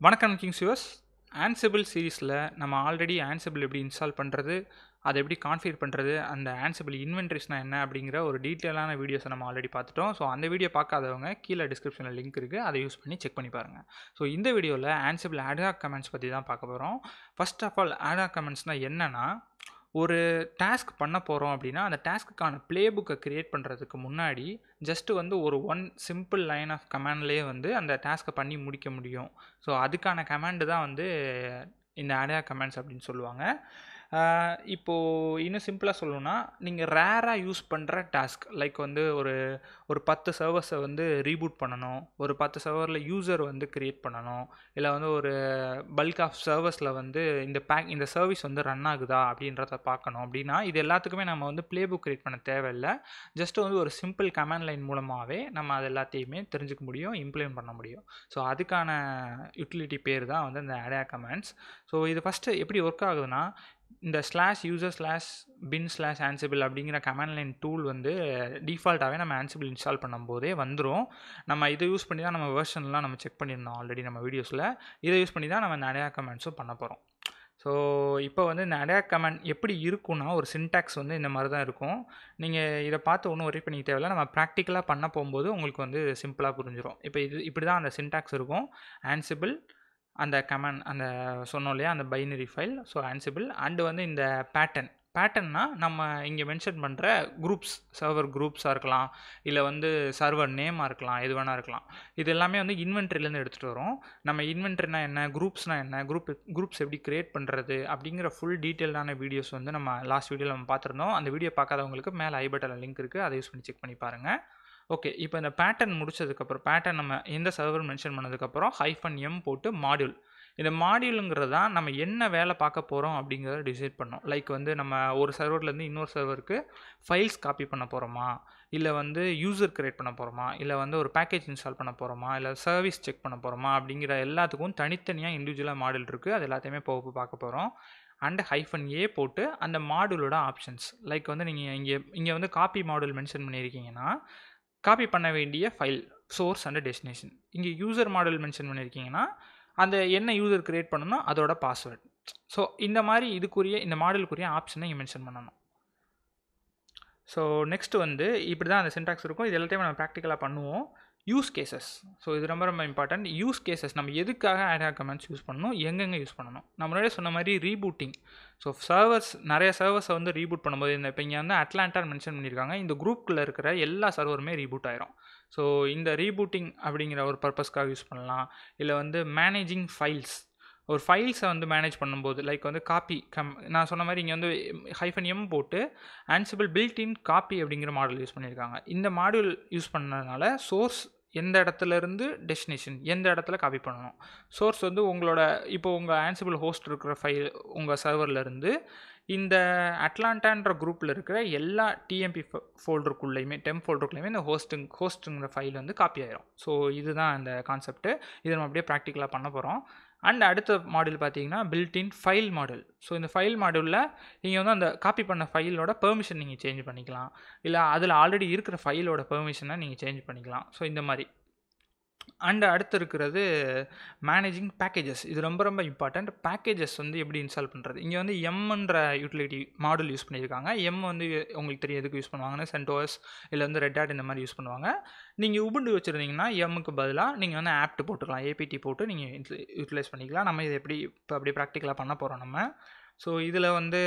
வணக்கம் Kings use Ansible சீரீஸில் நம்ம ஆல்ரெடி ஆன்சிபிள் எப்படி இன்ஸ்டால் பண்ணுறது, அதை எப்படி கான்ஃபிகர் பண்ணுறது, அந்த ஆன்சிபிள் இன்வென்ட்ரிஸ்னால் என்ன அப்படிங்கிற ஒரு டீட்டெயிலான வீடியோஸை நம்ம ஆல்ரெடி பார்த்துட்டோம். ஸோ அந்த வீடியோ பார்க்காதவங்க கீழே டிஸ்கிரிப்ஷனில் லிங்க் இருக்குது, அதை யூஸ் பண்ணி செக் பண்ணி பாருங்கள். ஸோ இந்த வீடியோவில் ஆன்சிபிள் ஆட்ஹாக் கமெண்ட்ஸ் பற்றி தான் பார்க்க போகிறோம். ஃபர்ஸ்ட் ஆஃப் ஆல் ஆட்ஹாக் கமெண்ட்ஸ்னால் என்னென்னா, ஒரு டாஸ்க் பண்ண போகிறோம் அப்படின்னா அந்த டாஸ்க்குக்கான ப்ளே புக்கை க்ரியேட் பண்ணுறதுக்கு முன்னாடி ஜஸ்ட்டு வந்து ஒரு சிம்பிள் லைன் ஆஃப் கமாண்ட்லேயே வந்து அந்த டாஸ்க்கை பண்ணி முடிக்க முடியும். ஸோ அதுக்கான கமாண்டு தான் வந்து இந்த ஆட்ஹாக் கமெண்ட்ஸ் அப்படின்னு சொல்லுவாங்க. இப்போது இன்னும் சிம்பிளாக சொல்லணும்னா, நீங்கள் ரேராக யூஸ் பண்ணுற டாஸ்க் லைக் வந்து ஒரு 10 சர்வர்ஸை வந்து ரீபூட் பண்ணணும், ஒரு 10 சர்வரில் யூசர் வந்து க்ரியேட் பண்ணணும், இல்லை வந்து ஒரு பல்க் ஆஃப் சர்வர்ஸில் வந்து இந்த சர்வீஸ் வந்து ரன் ஆகுதா அப்படின்றத பார்க்கணும். அப்படின்னா இது எல்லாத்துக்குமே நம்ம வந்து ப்ளே புக் க்ரியேட் பண்ண தேவையில்லை. ஜஸ்ட் வந்து ஒரு சிம்பிள் கமாண்ட் லைன் மூலமாகவே நம்ம அது எல்லாத்தையுமே தெரிஞ்சுக்க முடியும், இம்ப்ளிமெண்ட் பண்ண முடியும். ஸோ அதுக்கான யூட்டிலிட்டி பேர் தான் வந்து இந்த ஆட்ஹாக் கமெண்ட்ஸ். ஸோ இது ஃபஸ்ட்டு எப்படி ஒர்க் ஆகுதுன்னா, இந்த /user/bin/ansible அப்படிங்கிற கமாண்ட் லைன் டூல் வந்து டிஃபால்ட்டாகவே நம்ம ஆன்சிபிள் இன்ஸ்டால் பண்ணும்போதே வந்துடும். நம்ம இதை யூஸ் பண்ணி தான் நம்ம வெர்ஷன்லாம் நம்ம செக் பண்ணியிருந்தோம் ஆல்ரெடி நம்ம வீடியோஸில். இதை யூஸ் பண்ணி தான் நம்ம இந்த ஆட்ஹாக் கமெண்ட்ஸும் பண்ண போகிறோம். ஸோ இப்போ வந்து இந்த ஆட்ஹாக் கமெண்ட் எப்படி இருக்குன்னா, ஒரு சின்டாக்ஸ் வந்து இந்த மாதிரி தான் இருக்கும். நீங்கள் இதை பார்த்து ஒன்றும் ஒரே பண்ணிக்க தேவையில்லை. நம்ம ப்ராக்டிக்கலாக பண்ண போகும்போது உங்களுக்கு வந்து சிம்பிளாக புரிஞ்சிடும். இப்போ இப்படி தான் அந்த சின்டாக்ஸ் இருக்கும். ஆன்சிபிள் அந்த கமாண்ட் அந்த சொன்னோம் இல்லையா, அந்த binary file. So Ansible and வந்து இந்த பேட்டர்ன்னா நம்ம இங்கே மென்ஷன் பண்ணுற குரூப்ஸ், சர்வர் குரூப்ஸாக இருக்கலாம், இல்லை வந்து சர்வர் நேமாக இருக்கலாம், எது வேணால் இருக்கலாம். இது எல்லாமே வந்து இன்வென்ட்ரிலேருந்து எடுத்துகிட்டு வரோம். நம்ம இன்வென்ட்ரினா என்ன, குரூப்ஸ்னால் என்ன, குரூப்ஸ் எப்படி க்ரியேட் பண்ணுறது அப்படிங்கிற ஃபுல் டீட்டெயில்டான வீடியோஸ் வந்து நம்ம லாஸ்ட் வீடியோவில் நம்ம பார்த்துருந்தோம். அந்த வீடியோ பார்க்காதவங்களுக்கு மேலே ஐ பட்டனில் லிங்க் இருக்குது, அதை யூஸ் பண்ணி செக் பண்ணி பாருங்கள். ஓகே, இப்போ இந்த பேட்டர்ன் முடிச்சதுக்கப்புறம், பேட்டர்ன் நம்ம எந்த சர்வர் மென்ஷன் பண்ணதுக்கப்புறம் -m போட்டு மாடியூல். இந்த மாடியூலுங்கிறது தான் நம்ம என்ன வேலை பார்க்க போகிறோம் அப்படிங்கிறத டிசைட் பண்ணோம். லைக் வந்து நம்ம ஒரு சர்வர்லேருந்து இன்னொரு சர்வருக்கு ஃபைல்ஸ் காப்பி பண்ண போகிறோமா, இல்லை வந்து யூசர் க்ரியேட் பண்ண போகிறோமா, இல்லை வந்து ஒரு பேக்கேஜ் இன்ஸ்டால் பண்ண போகிறோமா, இல்லை சர்வீஸ் செக் பண்ண போகிறோமா அப்படிங்கிற எல்லாத்துக்கும் தனித்தனியாக இண்டிவிஜுவலாக மாடியூல் இருக்குது. அது எல்லாத்தையுமே போக பார்க்க போகிறோம். அண்ட் -a போட்டு அந்த மாடியூலோட ஆப்ஷன்ஸ், லைக் வந்து நீங்கள் இங்கே வந்து காப்பி மாடியூல் மென்ஷன் பண்ணியிருக்கீங்கன்னா, காப்பி பண்ண வேண்டிய ஃபைல் சோர்ஸ் அண்ட் டெஸ்டினேஷன். இங்கே யூசர் மாடல் மென்ஷன் பண்ணியிருக்கீங்கன்னா, அந்த என்ன யூசர் க்ரியேட் பண்ணணும் அதோட பாஸ்வேர்டு. ஸோ இந்த மாதிரி இந்த மாடலுக்குரிய ஆப்ஷனை இங்கே மென்ஷன் பண்ணணும். ஸோ நெக்ஸ்ட் வந்து இப்படி தான் அந்த சின்டாக்ஸ் இருக்கும். இது எல்லாத்தையும் நம்ம ப்ராக்டிக்கலாக பண்ணுவோம். Use cases. ஸோ இது ரொம்ப ரொம்ப இம்பார்ட்டன்ட். யூஸ் கேசஸ் நம்ம எதுக்காக ஆட்ஹாக் கமெண்ட்ஸ் யூஸ் பண்ணணும், எங்கெங்கே யூஸ் பண்ணணும். நம்ம முன்னாடியே சொன்ன மாதிரி ரீபூட்டிங். ஸோ நிறைய சர்வர்ஸை வந்து ரீபூட் பண்ணும்போது இப்போ இங்கே வந்து அட்லாண்டான்னு மென்ஷன் பண்ணியிருக்காங்க. இந்த குரூப்பில் இருக்கிற எல்லா சர்வருமே ரீபூட் ஆயிரும். ஸோ இந்த ரீபூட்டிங் அப்படிங்கிற ஒரு பர்பஸ்க்காக யூஸ் பண்ணலாம். இல்லை வந்து மேனேஜிங் ஃபைல்ஸ், ஒரு ஃபைல்ஸை வந்து மேனேஜ் பண்ணும்போது, லைக் வந்து நான் சொன்ன மாதிரி இங்கே வந்து -m போட்டு ஆன்சிபிள் பில்ட்-இன் காப்பி அப்படிங்கிற மாடல் யூஸ் பண்ணியிருக்காங்க. இந்த மாடியூல் யூஸ் பண்ணதுனால சோர்ஸ் எந்த இடத்துலேருந்து டெஸ்டினேஷன் எந்த இடத்துல காப்பி பண்ணணும். சோர்ஸ் வந்து இப்போ உங்கள் ஆன்சிபிள் ஹோஸ்ட் இருக்கிற ஃபைல் உங்கள் சர்வர்லேருந்து இந்த அட்லாண்டான்ற குரூப்பில் இருக்கிற எல்லா டிஎம்பி ஃபோல்டருக்குள்ளேயுமே ஃபோல்டருக்குள்ளேயுமே இந்த ஹோஸ்ட்டுங்கிற ஃபைல் வந்து காப்பி ஆயிரும். ஸோ இதுதான் இந்த கான்செப்ட்டு. இதை நம்ம அப்படியே ப்ராக்டிக்கலாக பண்ண போகிறோம். அண்ட் அடுத்த மாடியூல் பார்த்தீங்கன்னா பில்ட்-இன் ஃபைல் மாடியூல். ஸோ இந்த ஃபைல் மாடியூலில் நீங்கள் வந்து அந்த காப்பி பண்ண ஃபைலோட பெர்மிஷன் நீங்கள் சேஞ்ச் பண்ணிக்கலாம், இல்லை அதில் ஆல்ரெடி இருக்கிற ஃபைலோட பெர்மிஷனை நீங்கள் சேஞ்ச் பண்ணிக்கலாம். ஸோ இந்த மாதிரி. அண்ட் அடுத்து இருக்கிறது மேனேஜிங் பேக்கேஜஸ். இது ரொம்ப ரொம்ப இம்பார்ட்டண்ட். பேக்கேஜஸ் வந்து எப்படி இன்ஸ்டால் பண்ணுறது. இங்கே வந்து எம்ன்ற யூட்டிலிட்டி மாடல் யூஸ் பண்ணியிருக்காங்க. எம் வந்து உங்களுக்கு தெரியும் எதுக்கு யூஸ் பண்ணுவாங்கன்னு, CentOS இல்லை வந்து ரெட் ஹேட் இந்த மாதிரி யூஸ் பண்ணுவாங்க. நீங்கள் உபுண்டு வச்சுருந்தீங்கன்னா எம்முக்கு பதிலாக நீங்கள் வந்து ஆப்ட் போட்டுக்கலாம், ஏபிடி போட்டு நீங்கள் யூட்டிலைஸ் பண்ணிக்கலாம். நம்ம இதை இப்போ அப்படியே ப்ராக்டிக்கலாக பண்ண போகிறோம் நம்ம. ஸோ இதில் வந்து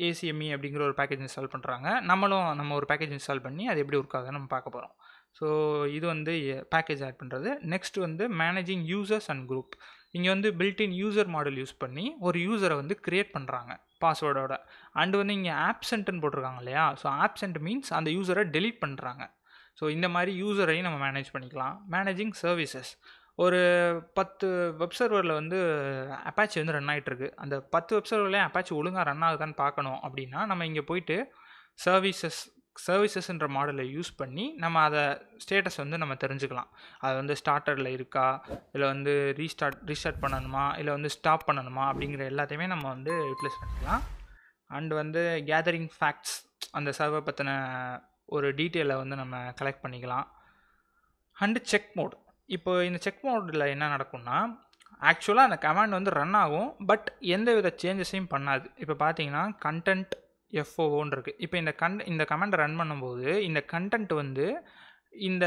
ACME அப்படிங்கிற ஒரு பேக்கேஜ் இன்ஸ்டால் பண்ணுறாங்க. நம்ம ஒரு பேக்கேஜ் இன்ஸ்டால் பண்ணி அது எப்படி ஒர்க் ஆகுதுன்னு நம்ம பார்க்க போகிறோம். ஸோ இது வந்து பேக்கேஜ் ஆட் பண்ணுறது. நெக்ஸ்ட் வந்து மேனேஜிங் யூசர்ஸ் அண்ட் குரூப். இங்கே வந்து பில்ட்-இன் யூசர் மாடல் யூஸ் பண்ணி ஒரு யூசரை வந்து க்ரியேட் பண்ணுறாங்க பாஸ்வேர்டோட. அண்டு வந்து இங்கே ஆப்சென்ட்னு போட்டிருக்காங்க இல்லையா. ஸோ ஆப்சென்ட் மீன்ஸ் அந்த யூசரை டெலீட் பண்ணுறாங்க. ஸோ இந்த மாதிரி யூசரையும் நம்ம மேனேஜ் பண்ணிக்கலாம். Managing services. ஒரு 10 வெப் சர்வரில் வந்து அப்பாச்சி வந்து ரன் ஆகிட்டுருக்கு. அந்த 10 வெப் சர்வர்லேயும் அப்பாச்சி ஒழுங்காக ரன் ஆகுதான்னு பார்க்கணும் அப்படின்னா நம்ம இங்கே போயிட்டு சர்வீசஸ்ன்ற மாடலை யூஸ் பண்ணி நம்ம அதை ஸ்டேட்டஸ் வந்து நம்ம தெரிஞ்சுக்கலாம். அது வந்து ஸ்டார்டரில் இருக்கா, இல்லை வந்து ரீஸ்டார்ட் பண்ணணுமா, இல்லை வந்து ஸ்டாப் பண்ணணுமா அப்படிங்கிற எல்லாத்தையுமே நம்ம வந்து யூட்டிலைஸ் பண்ணிக்கலாம். அண்ட் வந்து கேதரிங் ஃபேக்ட்ஸ், அந்த சர்வர் பற்றின ஒரு டீட்டெயிலை வந்து நம்ம கலெக்ட் பண்ணிக்கலாம். And check mode. இப்போ இந்த செக் மோடில் என்ன நடக்கும்னா, ஆக்சுவலாக அந்த கமாண்ட் வந்து ரன் ஆகும், பட் எந்த வித சேஞ்சஸையும் பண்ணாது. இப்போ பார்த்தீங்கன்னா கண்டென்ட் FOOன்னு இருக்குது. இப்போ இந்த கமாண்டை ரன் பண்ணும்போது இந்த கண்டென்ட் வந்து இந்த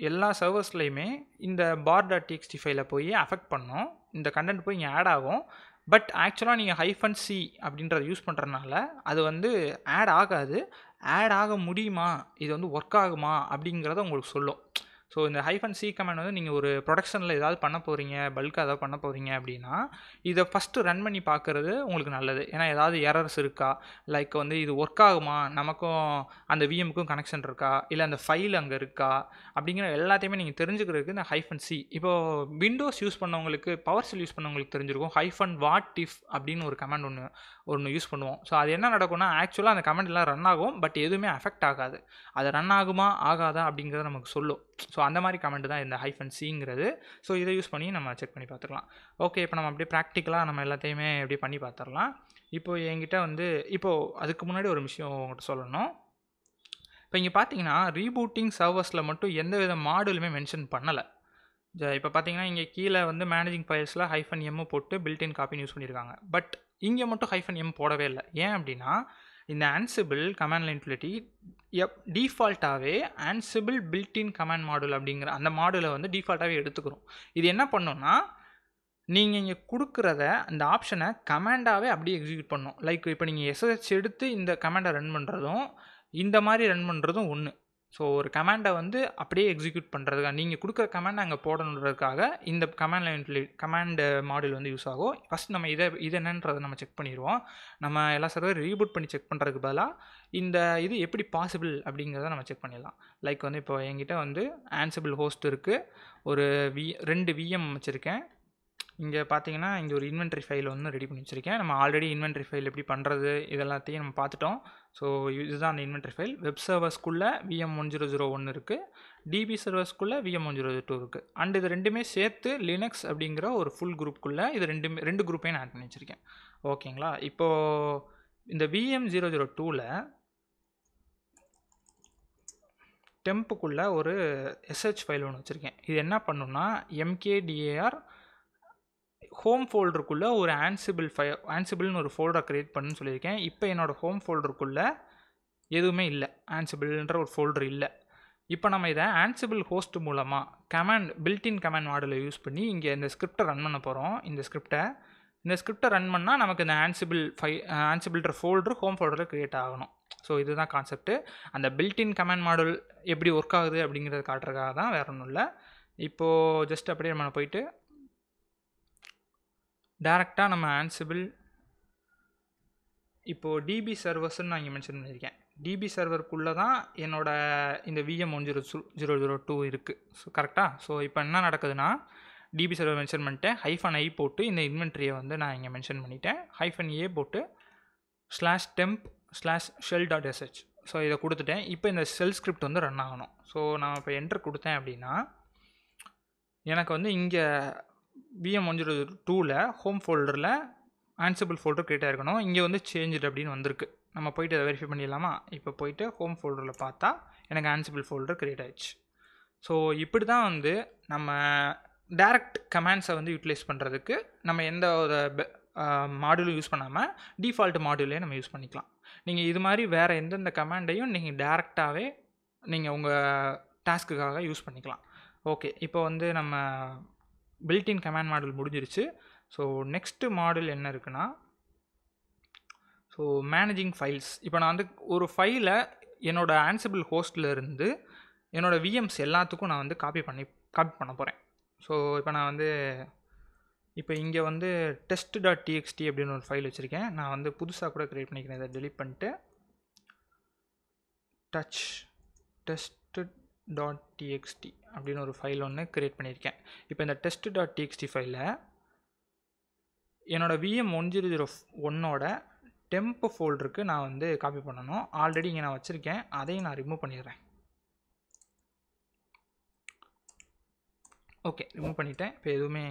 எல்லா சர்வர்ஸ்லையுமே இந்த bar.txt ஃபைலை போய் அஃபெக்ட் பண்ணும். இந்த கண்டென்ட் போய் இங்கே ஆட் ஆகும். பட் ஆக்சுவலாக நீங்கள் -c அப்படின்றத யூஸ் பண்ணுறதுனால அது வந்து ஆட் ஆகாது. ஆட் ஆக முடியுமா, இது வந்து ஒர்க் ஆகுமா அப்படிங்கிறத உங்களுக்கு சொல்லும். ஸோ இந்த -c கமாண்ட் வந்து நீங்கள் ஒரு ப்ரொடக்ஷனில் ஏதாவது பண்ண போகிறீங்க, பல்காக ஏதாவது பண்ண போகிறீங்க அப்படின்னா இதை ஃபஸ்ட்டு ரன் பண்ணி பார்க்குறது உங்களுக்கு நல்லது. ஏன்னா ஏதாவது எரர்ஸ் இருக்கா, லைக் வந்து இது ஒர்க் ஆகுமா, நமக்கும் அந்த விஎம்க்கும் கனெக்ஷன் இருக்கா, இல்லை அந்த ஃபைல் அங்கே இருக்கா அப்படிங்கிற எல்லாத்தையுமே நீங்கள் தெரிஞ்சுக்கிறதுக்கு இந்த -c. இப்போது விண்டோஸ் யூஸ் பண்ணவங்களுக்கு, பவர்ஷெல் யூஸ் பண்ணவங்களுக்கு தெரிஞ்சிருக்கும். -what if அப்படின்னு ஒரு கமாண்ட் ஒன்று யூஸ் பண்ணுவோம். ஸோ அது என்ன நடக்கும்னா, ஆக்சுவலாக அந்த கமாண்ட் எல்லாம் ரன் ஆகும், பட் எதுவுமே அஃபெக்ட் ஆகாது. அது ரன் ஆகுமா ஆகாதா அப்படிங்கிறத நமக்கு சொல்லும். ஸோ அந்த மாதிரி கமெண்ட் தான் இந்த -cங்கிறது. ஸோ இதை யூஸ் பண்ணி நம்ம செக் பண்ணி பார்த்துக்கலாம். ஓகே, இப்போ நம்ம அப்படியே ப்ராக்டிக்கலாக நம்ம எல்லாத்தையுமே அப்படியே பண்ணி பார்த்துடலாம். இப்போது என்கிட்ட வந்து அதுக்கு முன்னாடி ஒரு விஷயம் உங்கள்கிட்ட சொல்லணும். இப்போ இங்கே பார்த்தீங்கன்னா ரீபூட்டிங் சர்வர்ஸில் மட்டும் எந்த வித மாடலுமே மென்ஷன் பண்ணலை. இப்போ பார்த்தீங்கன்னா இங்கே கீழே வந்து மேனேஜிங் ஃபைல்ஸில் -m போட்டு பில்டின் காப்பின்னு யூஸ் பண்ணியிருக்காங்க. பட் இங்கே மட்டும் -m போடவே இல்லை. ஏன் அப்படின்னா இந்த ஆன்சிபிள் கமாண்ட் லைன் யூட்டிலிட்டி டிஃபால்ட்டாகவே ஆன்சிபிள் பில்டின் கமாண்ட் மாடுல் அப்படிங்கிற அந்த மாடுலை வந்து டிஃபால்ட்டாகவே எடுத்துக்கிறோம். இது என்ன பண்ணோன்னா, நீங்கள் இங்கே கொடுக்குறத அந்த ஆப்ஷனை கமாண்டாகவே அப்படியே எக்ஸிக்யூட் பண்ணணும். லைக் இப்போ நீங்கள் SSH எடுத்து இந்த கமாண்டை ரன் பண்ணுறதும் இந்த மாதிரி ரன் பண்ணுறதும் ஒன்று. ஸோ ஒரு கமாண்டை வந்து அப்படியே எக்ஸிக்யூட் பண்ணுறதுக்காக நீங்கள் கொடுக்குற கமாண்டை அங்கே போடணுன்றதுக்காக இந்த கமாண்ட் மாடியூல் வந்து யூஸ் ஆகும். ஃபஸ்ட் நம்ம இது என்னன்றதை நம்ம செக் பண்ணிடுவோம். நம்ம எல்லா சர்வர் ரீபூட் பண்ணி செக் பண்ணுறதுக்கு பதிலாக இது எப்படி பாசிபிள் அப்படிங்கிறத நம்ம செக் பண்ணிடலாம். லைக் வந்து இப்போ என்கிட்ட வந்து ஆன்சிபிள் ஹோஸ்ட் இருக்குது, ஒரு 2 VM வச்சுருக்கேன். இங்கே பார்த்தீங்கன்னா இங்கே ஒரு இன்வென்ட்ரி ஃபைல் ஒன்று ரெடி பண்ணி வச்சுருக்கேன். நம்ம ஆல்ரெடி இன்வென்ட்ரி ஃபைல் எப்படி பண்ணுறது இதெல்லாத்தையும் நம்ம பார்த்துட்டோம். ஸோ இதுதான் அந்த இன்வென்ட்ரி ஃபைல். வெப் சர்வர்ஸ்க்குள்ளே VM1001 இருக்குது, DB சர்வர்ஸ்க்குள்ளே VM102 இருக்குது. அண்ட் இது ரெண்டுமே சேர்த்து லினக்ஸ் அப்படிங்கிற ஒரு ஃபுல் குரூப்புக்குள்ளே இது ரெண்டு குரூப்பையும் நான் ஆட் பண்ணி வச்சுருக்கேன். ஓகேங்களா? இப்போது இந்த VM002ல் டெம்புக்குள்ளே ஒரு SH ஃபைல் ஒன்று வச்சுருக்கேன். இது என்ன பண்ணுன்னா mkdir ஹோம் ஃபோல்டருக்குள்ளே ஒரு ஆன்சிபிள்னு ஒரு ஃபோல்டரை க்ரியேட் பண்ணுன்னு சொல்லியிருக்கேன். இப்போ என்னோடய ஹோம் ஃபோல்டருக்குள்ளே எதுவுமே இல்லை, ஆன்சிபிள்ன்ற ஒரு ஃபோல்டர் இல்லை. இப்போ நம்ம இதை ஆன்சிபிள் ஹோஸ்ட் மூலமாக பில்டின் கமாண்ட் மாடலை யூஸ் பண்ணி இங்கே இந்த ஸ்கிரிப்டை ரன் பண்ண போகிறோம். இந்த ஸ்கிரிப்டை ரன் பண்ணால் நமக்கு இந்த ஆன்சிபிள்ன்ற ஃபோல்டர் ஹோம் ஃபோல்டரில் க்ரியேட் ஆகணும். ஸோ இதுதான் கான்செப்ட்டு. அந்த பில்டின் கமாண்ட் மாடல் எப்படி ஒர்க் ஆகுது அப்படிங்கிறத காட்டுறதுக்காக தான், வேறு ஒன்றும் இல்லை. இப்போது ஜஸ்ட் அப்படியே நம்ம போயிட்டு டேரெக்டாக நம்ம ஆன்சிபிள் இப்போது டிபி சர்வர்ஸ்ன்னு நான் இங்கே மென்ஷன் பண்ணியிருக்கேன். டிபி சர்வருக்குள்ளே தான் இந்த VM1002 இருக்குது. ஸோ கரெக்டாக. ஸோ இப்போ என்ன நடக்குதுன்னா, டிபி சர்வர் மென்ஷன் பண்ணிட்டேன், -i போட்டு இந்த இன்வென்ட்ரியை வந்து நான் இங்கே மென்ஷன் பண்ணிட்டேன், -a போட்டு /temp/shell.sh. ஸோ இதை கொடுத்துட்டேன். இப்போ இந்த ஷெல் ஸ்கிரிப்ட் வந்து ரன் ஆகணும். ஸோ நான் இப்போ என்டர் கொடுத்தேன் அப்படின்னா எனக்கு வந்து இங்கே VM102ல் ஹோம் ஃபோல்டரில் ஆன்சிபிள் ஃபோல்டர் க்ரியேட் ஆகிருக்கணும். இங்கே வந்து சேஞ்சுடு அப்படின்னு வந்திருக்கு. நம்ம போய்ட்டு அதை வெரிஃபை பண்ணிடலாமா? இப்போ போய்ட்டு ஹோம் ஃபோல்டரில் பார்த்தா எனக்கு ஆன்சிபிள் ஃபோல்டர் க்ரியேட் ஆகிடுச்சு. ஸோ இப்படி தான் வந்து நம்ம டைரக்ட் கமாண்ட்ஸை வந்து யூட்டிலைஸ் பண்ணுறதுக்கு நம்ம எந்த ஒரு மாடியூலும் யூஸ் பண்ணாமல் டிஃபால்ட் மாடியூலே நம்ம யூஸ் பண்ணிக்கலாம். நீங்கள் இது மாதிரி வேறு எந்தெந்த கமாண்டையும் நீங்கள் டேரெக்டாகவே நீங்கள் உங்கள் டாஸ்க்குக்காக யூஸ் பண்ணிக்கலாம். ஓகே, இப்போ வந்து நம்ம பில்டின் கமாண்ட் மாடல் முடிஞ்சிருச்சு. ஸோ நெக்ஸ்ட்டு மாடல் என்ன இருக்குன்னா, ஸோ மேனேஜிங் ஃபைல்ஸ். இப்போ நான் வந்து ஒரு ஃபைலை என்னோடய ஆன்சிபிள் ஹோஸ்ட்டில் இருந்து என்னோடய VMs எல்லாத்துக்கும் நான் வந்து காப்பி பண்ண போகிறேன். ஸோ இப்போ நான் வந்து இங்கே வந்து test.txt அப்படின்னு ஒரு ஃபைல் வச்சுருக்கேன். நான் வந்து புதுசாக கூட க்ரியேட் பண்ணிக்கிறேன். இதை டெலிட் பண்ணிட்டு test.txt அப்படின்னு ஒரு ஃபைல் ஒன்று க்ரியேட் பண்ணியிருக்கேன். இப்போ இந்த test.txt ஃபைலில் என்னோடய VM101ஓட டெம்ப் ஃபோல்டருக்கு நான் வந்து காப்பி பண்ணணும். ஆல்ரெடி இங்கே நான் வச்சுருக்கேன், அதையும் நான் ரிமூவ் பண்ணிடுறேன். ஓகே, ரிமூவ் பண்ணிட்டேன். இப்போ எதுவுமே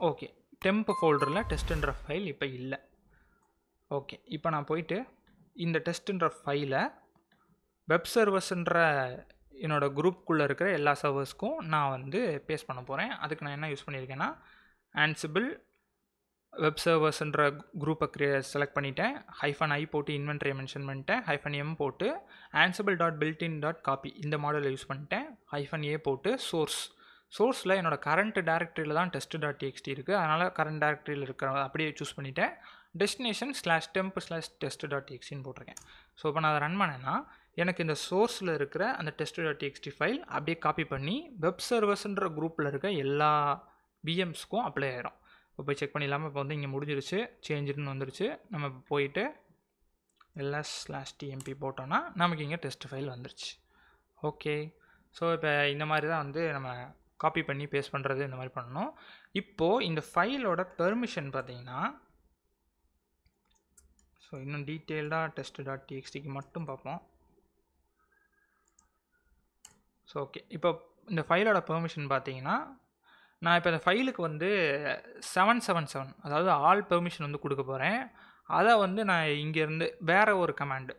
ஓகே, டெம்ப் ஃபோல்டரில் டெஸ்ட்டுன்ற ஃபைல் இப்போ இல்லை. ஓகே, இப்போ நான் போயிட்டு இந்த டெஸ்ட்டுன்ற ஃபைலை வெப் சர்வர்ஸ்ன்ற என்னோட குரூப்புக்குள்ளே இருக்கிற எல்லா சர்வர்ஸ்க்கும் நான் வந்து பேஸ்ட் பண்ண போகிறேன். அதுக்கு நான் என்ன யூஸ் பண்ணியிருக்கேன்னா Ansible வெப் சர்வர்ஸ்ன்ற குரூப்பை செலக்ட் பண்ணிட்டேன். -i போட்டு இன்வென்ட்ரியை மென்ஷன் பண்ணிட்டேன். -m போட்டு ansible.builtin.copy இந்த மாடலை யூஸ் பண்ணிட்டேன். -a போட்டு சோர்ஸில் என்னோட கரண்ட் டைரக்டரியில் தான் test.txt இருக்குது. அதனால் கரண்ட் டைரக்டரியில் இருக்கிற அப்படியே சூஸ் பண்ணிவிட்டேன். destination/temp/test.txtன்னு போட்டிருக்கேன். ஸோ இப்போ நான் அதை ரன் பண்ணேன்னா எனக்கு இந்த சோர்ஸில் இருக்கிற அந்த test.txt ஃபைல் அப்படியே காப்பி பண்ணி வெப் சர்வர்ஸ்ன்ற குரூப்பில் இருக்க எல்லா VMஸ்க்கும் அப்ளை ஆயிரும். இப்போ போய் செக் பண்ணிடலாமல் இப்போ வந்து இங்கே முடிஞ்சிருச்சு, சேஞ்சுன்னு வந்துருச்சு. நம்ம இப்போ போயிட்டு ls/tmp போட்டோன்னா நமக்கு இங்கே டெஸ்ட் ஃபைல் வந்துருச்சு. ஓகே, ஸோ இப்போ இந்த மாதிரி தான் வந்து நம்ம காப்பி பண்ணி பேஸ்ட் பண்ணுறது இந்த மாதிரி பண்ணணும். இப்போது இந்த ஃபைலோட பெர்மிஷன் பார்த்தீங்கன்னா ஸோ இன்னும் டீட்டெயில்டாக test.txtக்கு மட்டும் பார்ப்போம். ஸோ ஓகே, இப்போ இந்த ஃபைலோட பெர்மிஷன் பார்த்தீங்கன்னா நான் இப்போ இந்த ஃபைலுக்கு வந்து 777 அதாவது ஆல் பெர்மிஷன் வந்து கொடுக்க போகிறேன். அதை வந்து நான் இங்கேருந்து வேறு ஒரு கமாண்டு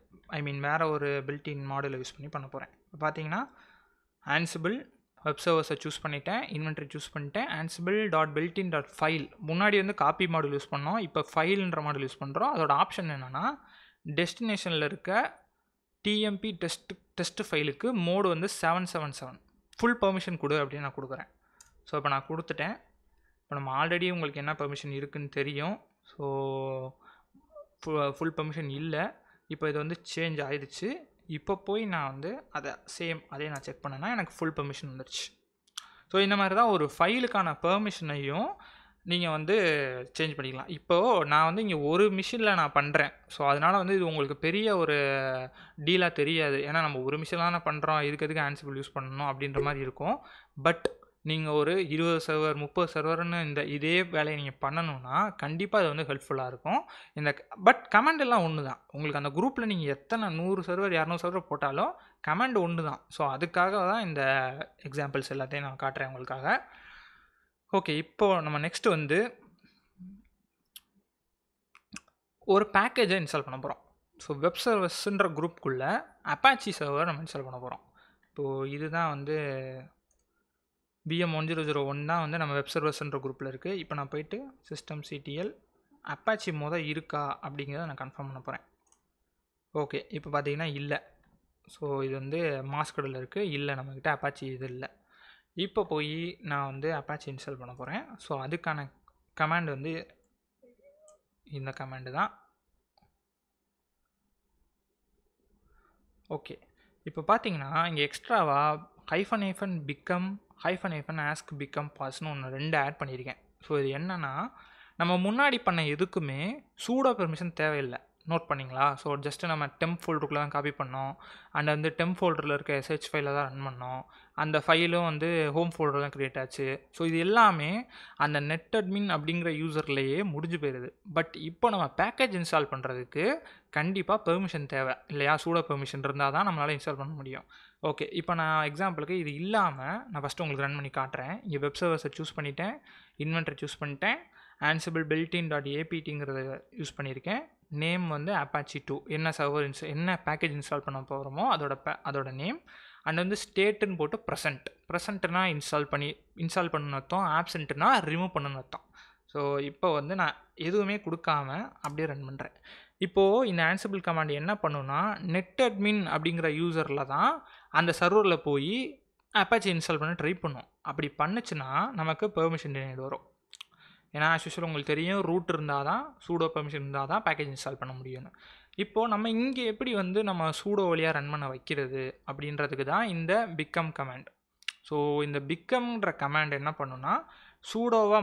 வேறு ஒரு பில்டின் மாடலை யூஸ் பண்ணி பண்ண போகிறேன். இப்போ பார்த்தீங்கன்னா Ansible வெப் சர்வர்ஸை சூஸ் பண்ணிட்டேன், இன்வென்ட்ரி சூஸ் பண்ணிட்டேன். Ansible.builtin.file முன்னாடி வந்து காப்பி மாடல் யூஸ் பண்ணோம், இப்போ ஃபைல்ன்ற மாடல் யூஸ் பண்ணுறோம். அதோட ஆப்ஷன் என்னென்னா டெஸ்டினேஷனில் இருக்க டிஎம்பி டெஸ்ட் ஃபைலுக்கு மோடு வந்து 777 ஃபுல் பெர்மிஷன் கொடு அப்படின்னு நான் கொடுக்குறேன். ஸோ இப்போ நான் கொடுத்துட்டேன். இப்போ நம்ம ஆல்ரெடி உங்களுக்கு என்ன பெர்மிஷன் இருக்குதுன்னு தெரியும். ஸோ ஃபுல் பெர்மிஷன் இல்லை, இப்போ இது வந்து சேஞ்ச் ஆயிடுச்சு. இப்போ போய் நான் வந்து அதே நான் செக் பண்ணேன்னா எனக்கு ஃபுல் பெர்மிஷன் வந்துடுச்சு. ஸோ இந்த மாதிரி தான் ஒரு ஃபைலுக்கான பெர்மிஷனையும் நீங்கள் வந்து சேஞ்ச் பண்ணிக்கலாம். இப்போது நான் வந்து இங்கே ஒரு மிஷினில் நான் பண்ணுறேன். ஸோ அதனால் வந்து இது உங்களுக்கு பெரிய ஒரு டீலாக தெரியாது. ஏன்னா நம்ம ஒரு மிஷினில் தான் பண்ணுறோம், எதுக்கு Ansible யூஸ் பண்ணணும் அப்படின்ற மாதிரி இருக்கும். பட் நீங்கள் ஒரு 20 சர்வர் 30 சர்வர்னு இதே வேலையை நீங்கள் பண்ணணுன்னா கண்டிப்பாக அது வந்து ஹெல்ப்ஃபுல்லாக இருக்கும். பட் கமெண்ட் எல்லாம் ஒன்று தான். உங்களுக்கு அந்த குரூப்பில் நீங்கள் எத்தனை 100 சர்வர் 200 சர்வர் போட்டாலும் கமெண்ட் ஒன்று தான். ஸோ அதுக்காக தான் இந்த எக்ஸாம்பிள்ஸ் எல்லாத்தையும் நான் காட்டுறேன் உங்களுக்காக. ஓகே, இப்போது நம்ம நெக்ஸ்ட்டு வந்து ஒரு பேக்கேஜை இன்ஸ்டால் பண்ண போகிறோம். ஸோ வெப் சர்வர்ஸ்ன்ற குரூப்புக்குள்ளே அப்பாச்சி சர்வர் நம்ம இன்ஸ்டால் பண்ண போகிறோம். இப்போது இதுதான் வந்து VM1001 தான் வந்து நம்ம வெப் சர்வர்ஸ்ன்ற குரூப்பில் இருக்குது. இப்போ நான் போயிட்டு systemctl அப்பாச்சி இருக்கா அப்படிங்கிறத நான் கன்ஃபார்ம் பண்ண போகிறேன். ஓகே, இப்போ பார்த்தீங்கன்னா இல்லை. ஸோ இது வந்து மாஸ்கடில் இருக்குது, இல்லை நம்மக்கிட்ட அப்பாச்சி இது இல்லை. இப்போ போய் நான் வந்து அப்பாச்சி இன்ஸ்டால் பண்ண போகிறேன். ஸோ அதுக்கான கமாண்ட் வந்து இந்த கமாண்டு தான். ஓகே, இப்போ பார்த்தீங்கன்னா இங்கே எக்ஸ்ட்ராவாக -become -ask become passன்னு ஒன்று 2 ஆட் பண்ணியிருக்கேன். ஸோ இது என்னென்னா நம்ம முன்னாடி பண்ண எதுக்குமே சூடோ பெர்மிஷன் தேவையில்லை. நோட் பண்ணிங்களா? ஸோ ஜஸ்ட்டு நம்ம டெம்ப் ஃபோல்டருக்குள்ளே தான் காப்பி பண்ணோம். அண்ட் வந்து டெம்ப் ஃபோல்டரில் இருக்க SH ஃபைலில் தான் ரன் பண்ணோம். அந்த ஃபைலும் வந்து ஹோம் ஃபோல்டர் தான் க்ரியேட் ஆச்சு. ஸோ இது எல்லாமே அந்த நெட்அட்மின் அப்படிங்கிற யூசர்லேயே முடிஞ்சு போயிடுது. பட் இப்போ நம்ம பேக்கேஜ் இன்ஸ்டால் பண்ணுறதுக்கு கண்டிப்பாக பெர்மிஷன் தேவை இல்லையா? சூடோ பெர்மிஷன் இருந்தால் தான் நம்மளால் இன்ஸ்டால் பண்ண முடியும். ஓகே, இப்போ நான் எக்ஸாம்பிளுக்கு இது இல்லாமல் நான் ஃபஸ்ட்டு உங்களுக்கு ரன் பண்ணி காட்டுறேன். இங்கே வெப் சர்வர்ஸை சூஸ் பண்ணிட்டேன், இன்வென்ட்ரி சூஸ் பண்ணிட்டேன், Ansible builtin.aptங்கிறத யூஸ் பண்ணியிருக்கேன். நேம் வந்து Apache 2 என்ன சர்வர் என்ன பேக்கேஜ் இன்ஸ்டால் பண்ண போகிறோமோ அதோட நேம். அண்ட் வந்து ஸ்டேட்டுன்னு போட்டு ப்ரெசண்ட்னா இன்ஸ்டால் பண்ணணும்னு அர்த்தம், ஆப்சண்ட்னா ரிமூவ் பண்ணணும்னு அர்த்தம். ஸோ இப்போ வந்து நான் எதுவுமே கொடுக்காம அப்படியே ரன் பண்ணுறேன். இப்போது இந்த Ansible கமாண்ட் என்ன பண்ணுன்னா நெட்அட்மின் அப்படிங்கிற யூசரில் தான் அந்த சர்வரில் போய் Apache இன்ஸ்டால் பண்ண ட்ரை பண்ணும். அப்படி பண்ணுச்சுன்னா நமக்கு பெர்மிஷன் டினைட் வரும். ஏன்னா ஆஸ் யூஷுவல் உங்களுக்கு தெரியும், ரூட் இருந்தால் தான் சூடோ பெர்மிஷன் இருந்தால் தான் பேக்கேஜ் இன்ஸ்டால் பண்ண முடியும்னு. இப்போது நம்ம இங்கே எப்படி வந்து நம்ம சூடோ வழியாக ரன் பண்ண வைக்கிறது அப்படின்றதுக்கு தான் இந்த become கமாண்ட். ஸோ இந்த becomன்ற கமாண்ட் என்ன பண்ணுன்னா சூடோவாக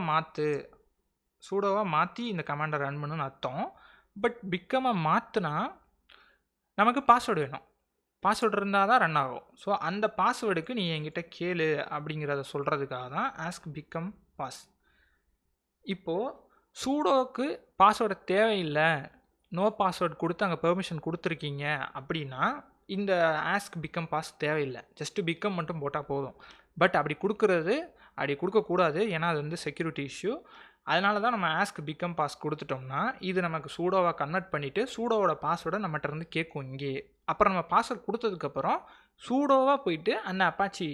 மாற்றி இந்த கமாண்டை ரன் பண்ணுன்னு அர்த்தம். பட் become மாற்றினா நமக்கு பாஸ்வேர்டு வேணும். பாஸ்வேர்டு இருந்தால் தான் ரன் ஆகும். ஸோ அந்த பாஸ்வேர்டுக்கு நீ என்கிட்ட கேளு அப்படிங்கிறத சொல்கிறதுக்காக தான் ஆஸ்க் become pass. இப்போது சூடோவுக்கு பாஸ்வேர்டு தேவையில்லை, நோ பாஸ்வேர்டு கொடுத்து அங்கே பெர்மிஷன் கொடுத்துருக்கீங்க அப்படின்னா இந்த ஆஸ்க் become pass தேவையில்லை, ஜஸ்ட்டு become மட்டும் போட்டால் போதும். பட் அப்படி கொடுக்கக்கூடாது, ஏன்னா அது வந்து செக்யூரிட்டி இஷ்யூ. அதனால தான் நம்ம ஆஸ்க் பிகம் பாஸ் கொடுத்துட்டோம்னா இது நமக்கு சூடோவாக கன்வெர்ட் பண்ணிவிட்டு சூடோவோட பாஸ்வேர்டை நம்மகிட்ட இருந்து கேட்கும் இங்கேயே. அப்புறம் நம்ம பாஸ்வேர்ட் கொடுத்ததுக்கப்புறம் சூடோவாக போயிட்டு அந்த அப்பாச்சி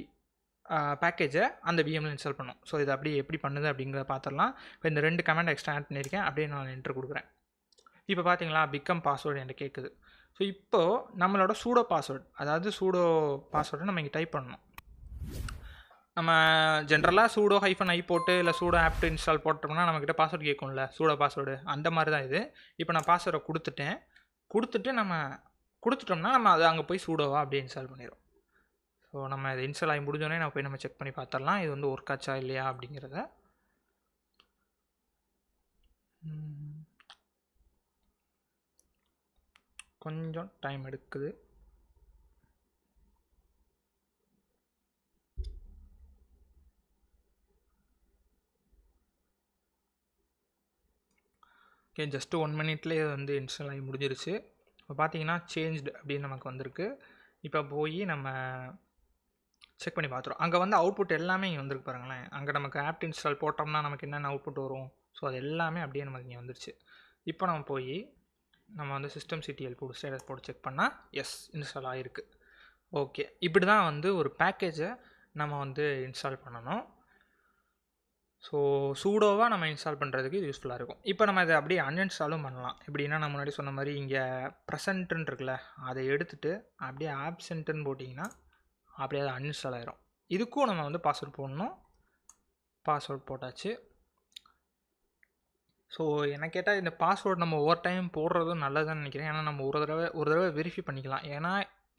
பேக்கேஜை அந்த விஎம்மில் இன்ஸ்டால் பண்ணும். ஸோ இது அப்படியே எப்படி பண்ணுது அப்படிங்கிறத பார்த்துடலாம். இப்போ இந்த 2 கமெண்ட் எக்ஸ்ட்ரா ஆட் பண்ணியிருக்கேன். அப்படியே நான் என்ட்ரு கொடுக்குறேன். இப்போ பார்த்தீங்களா பிகம் பாஸ்வேர்டு என்கிட்ட கேட்குது. ஸோ இப்போது நம்மளோட சூடோ பாஸ்வேர்டு, அதாவது சூடோ பாஸ்வேர்டை நம்ம இங்கே டைப் பண்ணணும். நம்ம ஜென்ரலாக சூடோ -i போட்டு இல்லை சூடோ ஆப்ட் இன்ஸ்டால் போட்டோம்னா நம்மக்கிட்ட பாஸ்வேர்டு கேட்கும்ல, சூடோ பாஸ்வேர்டு, அந்த மாதிரி தான் இது. இப்போ நான் பாஸ்வேர்டை கொடுத்துட்டு நம்ம கொடுத்துட்டோம்னா நம்ம அதை அங்கே போய் சூடோவா அப்படியே இன்ஸ்டால் பண்ணிடும். ஸோ நம்ம இதை இன்ஸ்டால் ஆகி முடிஞ்சோடனே நம்ம போய் நம்ம செக் பண்ணி பார்த்துடலாம் இது வந்து ஒர்க் ஆச்சா இல்லையா அப்படிங்கிறத. கொஞ்சம் டைம் எடுக்குது. ஓகே, ஜஸ்ட்டு 1 மினிட்லேயே வந்து இன்ஸ்டால் ஆகி முடிஞ்சிருச்சு. இப்போ பார்த்தீங்கன்னா சேஞ்ச்டு அப்படின்னு நமக்கு வந்திருக்கு. இப்போ போய் நம்ம செக் பண்ணி பார்த்துருவோம். அங்கே வந்து அவுட்புட் எல்லாமே இங்கே வந்துருக்கு பாருங்களேன். அங்கே நமக்கு ஆப்ட் இன்ஸ்டால் போட்டோம்னா நமக்கு என்னென்ன அவுட்புட் வரும், ஸோ அது எல்லாமே அப்படியே நமக்கு இங்கே வந்துருச்சு. இப்போ நம்ம போய் நம்ம வந்து systemctl போட்டு ஸ்டேட்டஸ் போட்டு செக் பண்ணால் எஸ் இன்ஸ்டால் ஆகிருக்கு. ஓகே, இப்படி தான் வந்து ஒரு பேக்கேஜை நம்ம வந்து இன்ஸ்டால் பண்ணணும். ஸோ சூடோவாக நம்ம இன்ஸ்டால் பண்ணுறதுக்கு இது யூஸ்ஃபுல்லாக இருக்கும். இப்போ நம்ம இதை அப்படியே அன்இன்ஸ்டாலும் பண்ணலாம். எப்படின்னா நான் முன்னாடி சொன்ன மாதிரி இங்கே ப்ரெசன்ட்டுன்னு இருக்குல்ல, அதை எடுத்துகிட்டு அப்படியே ஆப்சென்ட்டுன்னு போட்டிங்கன்னா அப்படியே அது அன்இன்ஸ்டால் ஆகிரும். இதுக்கும் நம்ம வந்து பாஸ்வேர்ட் போடணும். பாஸ்வேர்ட் போட்டாச்சு. ஸோ எனக்கு கேட்டால் இந்த பாஸ்வேர்ட் நம்ம ஒவ்வொரு டைம் போடுறதும் நல்லதுன்னு நினைக்கிறேன். ஏன்னா நம்ம ஒரு தடவை வெரிஃபை பண்ணிக்கலாம். ஏன்னா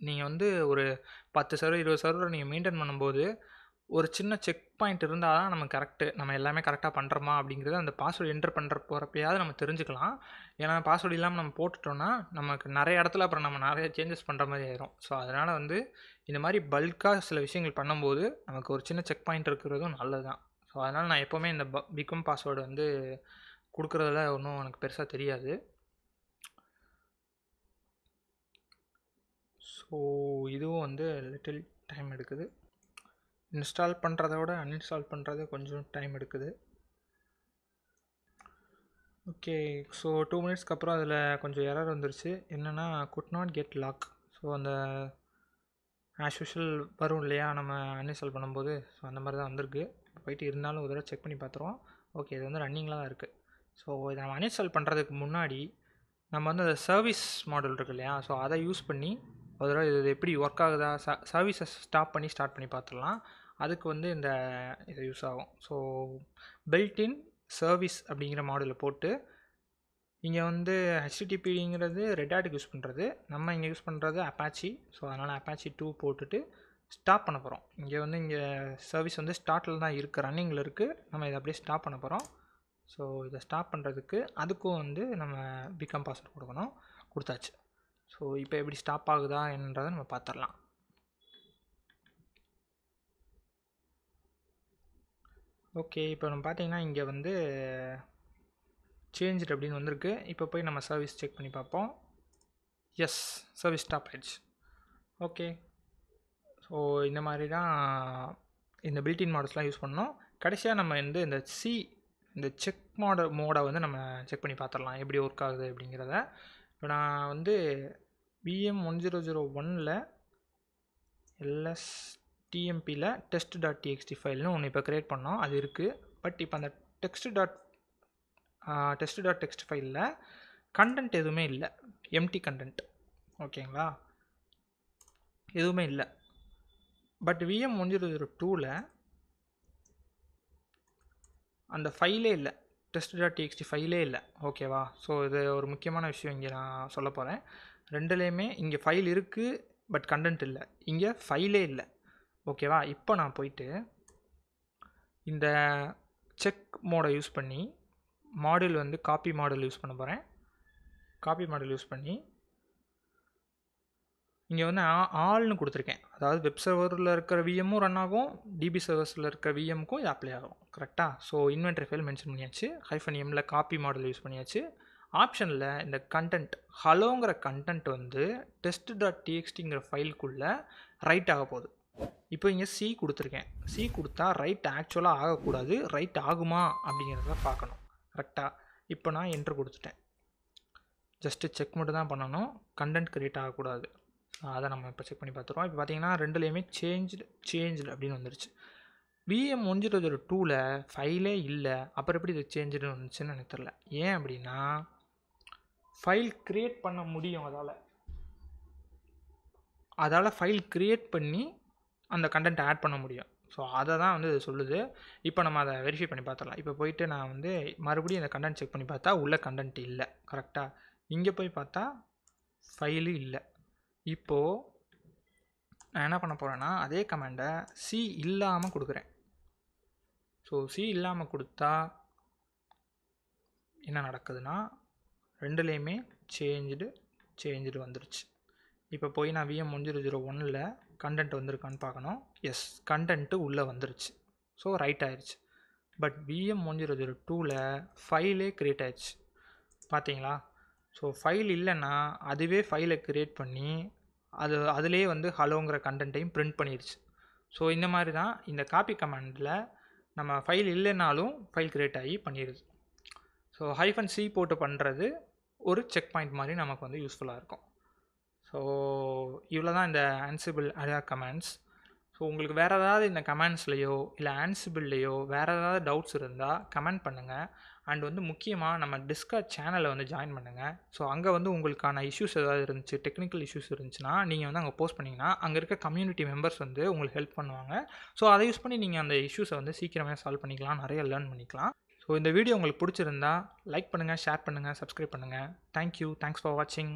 நீங்கள் வந்து ஒரு 10 சர்வர் 20 சர்வர் நீங்கள் மெயின்டைன் பண்ணும்போது ஒரு சின்ன செக் பாயிண்ட் இருந்தால் தான் நம்ம கரெக்டு, நம்ம எல்லாமே கரெக்டாக பண்ணுறோமா அப்படிங்கிறது அந்த பாஸ்வேர்டு என்டர் பண்ணுற போகிறப்பயாவது நம்ம தெரிஞ்சுக்கலாம். ஏன்னா பாஸ்வேர்டு இல்லாமல் நம்ம போட்டுட்டோன்னா நமக்கு நிறைய இடத்துல அப்புறம் நம்ம நிறைய சேஞ்சஸ் பண்ணுற மாதிரி ஆயிரும். ஸோ அதனால் வந்து இந்த மாதிரி பல்காக சில விஷயங்கள் பண்ணும்போது நமக்கு ஒரு சின்ன செக் பாயிண்ட் இருக்கிறதும் நல்லது தான். ஸோ அதனால் நான் எப்போவுமே இந்த பிகம் பாஸ்வேர்டு வந்து கொடுக்குறதுல ஒன்றும் எனக்கு பெருசாக தெரியாது. ஸோ இதுவும் வந்து லிட்டில் டைம் எடுக்குது. இன்ஸ்டால் பண்ணுறத விட அன்இன்ஸ்டால் பண்ணுறது கொஞ்சம் டைம் எடுக்குது. ஓகே, ஸோ 2 மினிட்ஸ்க்கு அப்புறம் அதில் கொஞ்சம் எரர் வந்துருச்சு. என்னென்னா could not get lock. So அந்த ஆஸ் யூஷுவல் வரும் இல்லையா நம்ம அன்இன்ஸ்டால் பண்ணும்போது, ஸோ அந்த மாதிரி தான் வந்திருக்கு. போயிட்டு இருந்தாலும் ஒரு தடவை செக் பண்ணி பார்த்துருவோம். ஓகே, இது வந்து ரன்னிங்கில் தான் இருக்குது. ஸோ இதை நம்ம அன்இன்ஸ்டால் பண்ணுறதுக்கு முன்னாடி நம்ம வந்து அந்த சர்வீஸ் மாடல் இருக்குது இல்லையா, ஸோ அதை யூஸ் பண்ணி ஒரு தடவை இது எப்படி ஒர்க் ஆகுதா, சர்வீஸை ஸ்டார்ட் பண்ணி பார்த்துடலாம். அதுக்கு வந்து இந்த இது யூஸ் ஆகும். ஸோ பில்ட்-இன் சர்வீஸ் அப்படிங்கிற மாடலில் போட்டு இங்கே வந்து HTTPங்கிறது ரெட் ஹேட்டுக்கு யூஸ் பண்ணுறது, நம்ம இங்கே யூஸ் பண்ணுறது அப்பாச்சி. ஸோ அதனால் அப்பாச்சி 2 போட்டுட்டு ஸ்டாப் பண்ண போகிறோம். இங்கே சர்வீஸ் வந்து ஸ்டார்ட்டில் தான் இருக்குது, ரன்னிங்கில் இருக்குது. நம்ம இதை அப்படியே ஸ்டாப் பண்ண போகிறோம். ஸோ இதை ஸ்டாப் பண்ணுறதுக்கு அதுக்கும் வந்து நம்ம பிகம் பாஸ்வேர்ட் கொடுத்தாச்சு. ஸோ இப்போ எப்படி ஸ்டாப் ஆகுதா என்னன்றதை நம்ம பார்த்துடலாம். ஓகே, இப்போ நம்ம பார்த்தீங்கன்னா இங்கே வந்து சேஞ்ச் அப்படின்னு வந்திருக்கு. இப்போ போய் நம்ம சர்வீஸ் செக் பண்ணி பார்ப்போம். எஸ், சர்வீஸ் ஸ்டாப் ஆயிடுச்சு. ஓகே, ஸோ இந்த மாதிரி தான் இந்த பில்ட்-இன் மாடல்ஸ்லாம் யூஸ் பண்ணோம். கடைசியாக நம்ம வந்து இந்த செக் மோடை வந்து நம்ம செக் பண்ணி பார்த்துடலாம் எப்படி ஒர்க் ஆகுது அப்படிங்கிறத. இப்போ நான் வந்து VM1001ல் LSTMPயில் test.txt ஃபைல்னு ஒன்று இப்போ க்ரியேட் பண்ணோம், அது இருக்குது. பட் இப்போ அந்த test.txt ஃபைலில் கண்டென்ட் எதுவுமே இல்லை, எம்டி கண்டென்ட். ஓகேங்களா, எதுவுமே இல்லை. பட் VM1002ல் அந்த ஃபைலே இல்லை, test.txt ஃபைலே இல்லை. ஓகேவா, ஸோ இது ஒரு முக்கியமான விஷயம் இங்கே நான் சொல்ல போகிறேன். ரெண்டுலேயுமே இங்கே ஃபைல் இருக்குது பட் கண்டென்ட் இல்லை, இங்கே ஃபைலே இல்லை. ஓகேவா, இப்போ நான் போயிட்டு இந்த செக் மோடை யூஸ் பண்ணி மாடல் வந்து காப்பி மாடல் யூஸ் பண்ண போகிறேன். காப்பி மாடல் யூஸ் பண்ணி இங்கே வந்து ஆல்னு கொடுத்துருக்கேன். அதாவது வெப் சர்வரில் இருக்கிற விஎம்மும் ரன் ஆகும், டிபி சர்வர்ஸில் இருக்கிற விஎம்முக்கும் இது அப்ளை ஆகும். கரெக்டாக, ஸோ இன்வென்ட்ரி ஃபைல் மென்ஷன் பண்ணியாச்சு. -mல காப்பி மாடல் யூஸ் பண்ணியாச்சு. ஆப்ஷனில் இந்த கண்டென்ட் ஹலோங்கிற கண்டென்ட் வந்து test.txtங்கிற ஃபைலுக்குள்ளே ரைட் ஆக போகுது. இப்போ இங்கே சி கொடுத்துருக்கேன். சி கொடுத்தா ரைட் ஆக்சுவலாக ஆகக்கூடாது, ரைட் ஆகுமா அப்படிங்கிறத பார்க்கணும். கரெக்டாக. இப்போ நான் என்ட்ரு கொடுத்துட்டேன். ஜஸ்ட்டு செக் மட்டும் தான் பண்ணணும், கண்டென்ட் க்ரியேட் ஆகக்கூடாது. அதை நம்ம இப்போ செக் பண்ணி பார்த்துருவோம். இப்போ பார்த்தீங்கன்னா ரெண்டுலேயுமே சேஞ்சுடு அப்படின்னு வந்துருச்சு. VM1002ல் ஃபைலே இல்லை, அப்புறம் எப்படி இது சேஞ்சுன்னு வந்துச்சுன்னு எனக்கு தெரியல. ஏன் அப்படின்னா ஃபைல் க்ரியேட் பண்ண முடியும், அதால் ஃபைல் க்ரியேட் பண்ணி அந்த கண்டென்ட் ஆட் பண்ண முடியும். ஸோ அதை தான் வந்து இது சொல்லுது. இப்போ நம்ம அதை வெரிஃபை பண்ணி பார்த்துடலாம். இப்போ போயிட்டு நான் வந்து மறுபடியும் இந்த கண்டென்ட் செக் பண்ணி பார்த்தா உள்ள கண்டென்ட் இல்லை. கரெக்டாக. இங்கே போய் பார்த்தா ஃபைலு இல்லை. இப்போது நான் என்ன பண்ண போகிறேன்னா அதே கமெண்டை சி இல்லாமல் கொடுக்குறேன். ஸோ சி இல்லாமல் கொடுத்தா என்ன நடக்குதுன்னா ரெண்டுலேயுமே சேஞ்சுடு வந்துருச்சு. இப்போ போய் நான் VM1001ல் கண்டென்ட் வந்திருக்கான்னு பார்க்கணும். எஸ், கண்டென்ட்டு உள்ளே வந்துருச்சு. ஸோ ரைட் ஆயிடுச்சு. பட் VM1002ல் ஃபைலே க்ரியேட் ஆயிடுச்சு. பார்த்தீங்களா? ஸோ ஃபைல் இல்லைன்னா அதுவே ஃபைலை க்ரியேட் பண்ணி அதிலே வந்து ஹலோங்கிற கண்டென்ட்டையும் பிரிண்ட் பண்ணிடுச்சு. ஸோ இந்த மாதிரி தான் இந்த காப்பி கமாண்டில் நம்ம ஃபைல் இல்லைனாலும் ஃபைல் க்ரியேட் ஆகி பண்ணிடுது. ஸோ -c போட்டு பண்ணுறது ஒரு செக் பாயிண்ட் மாதிரி நமக்கு வந்து யூஸ்ஃபுல்லாக இருக்கும். ஸோ இவ்வளோ தான் இந்த ஆன்சிபிள் அரியா கமெண்ட்ஸ். ஸோ உங்களுக்கு வேறு ஏதாவது இந்த கமெண்ட்ஸ்லையோ இல்லை ஆன்சிபிள்லையோ வேறு ஏதாவது டவுட்ஸ் இருந்தால் கமெண்ட் பண்ணுங்கள். அண்ட் வந்து முக்கியமாக நம்ம டிஸ்கார்ட் சேனலை வந்து ஜாயின் பண்ணுங்கள். ஸோ அங்கே வந்து உங்களுக்கான இஷ்யூஸ் ஏதாவது இருந்துச்சு, டெக்னிக்கல் இஷ்யூஸ் இருந்துச்சுன்னா நீங்கள் வந்து அங்கே போஸ்ட் பண்ணிங்கன்னா அங்கே இருக்க கம்யூனிட்டி மெம்பர்ஸ் வந்து உங்களுக்கு ஹெல்ப் பண்ணுவாங்க. ஸோ அதை யூஸ் பண்ணி நீங்கள் அந்த இஷ்யூஸை வந்து சீக்கிரமே சால்வ் பண்ணிக்கலாம், நிறைய லேர்ன் பண்ணிக்கலாம். ஸோ இந்த வீடியோ உங்களுக்கு பிடிச்சிருந்தா லைக் பண்ணுங்கள், ஷேர் பண்ணுங்கள், சப்ஸ்கிரைப் பண்ணுங்கள். தேங்க்யூ, தேங்க்ஸ் ஃபார் வாட்சிங்.